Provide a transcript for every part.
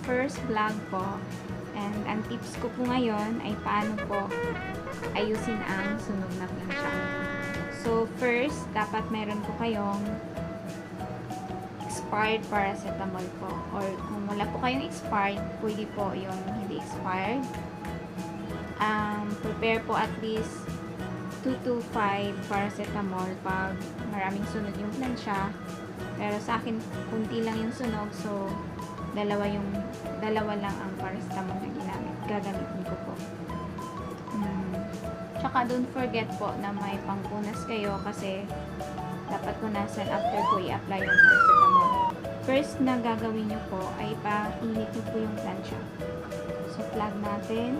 first vlog po. And ang tips ko po ngayon ay paano po ayusin ang sunog na plancha. So, first, dapat meron po kayong expired paracetamol po. Or kung wala po kayong expired, pwede po yung hindi expired. Prepare po at least 2 to 5 paracetamol pag maraming sunog yung plancha. Pero sa akin, kunti lang yung sunog. So, dalawa lang ang paracetamol na gagamitin ko po. Tsaka don't forget po na may pangpunas kayo kasi dapat punasan after po i-apply yung paracetamol. First na gagawin nyo po ay painit nyo po yung plancha. So, plug natin.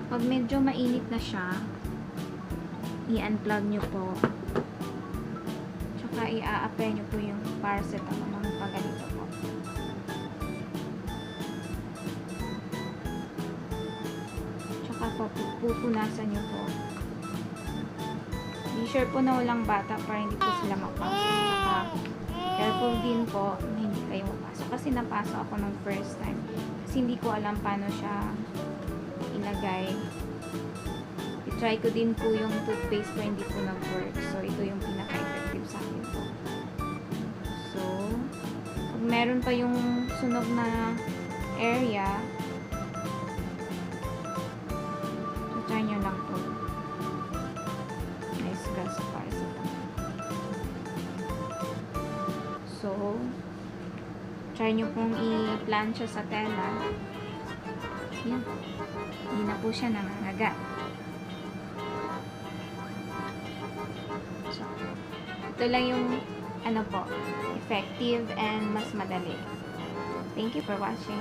Pag medyo mainit na siya, i-unplug nyo po. Tsaka i-a-apply nyo po yung paracetamol ng pagganito po. Tsaka po, pupunasan nyo po. Be sure po na walang bata para hindi po sila mapasok. Tsaka careful din po na hindi kayo mapasok. Kasi napasok ako ng first time. Kasi hindi ko alam paano siya ilagay. I-try ko din po yung toothpaste pero hindi po nag-work. So, ito yung pinaka-effective sa akin po. So, pag meron pa yung sunog na area, so, try nyo lang po. Nice gas para sa tanong. So, try nyo pong i-plancha sa tela. Yan. Hindi na po siya nangangagat. So, ito lang yung effective and mas madali. Thank you for watching.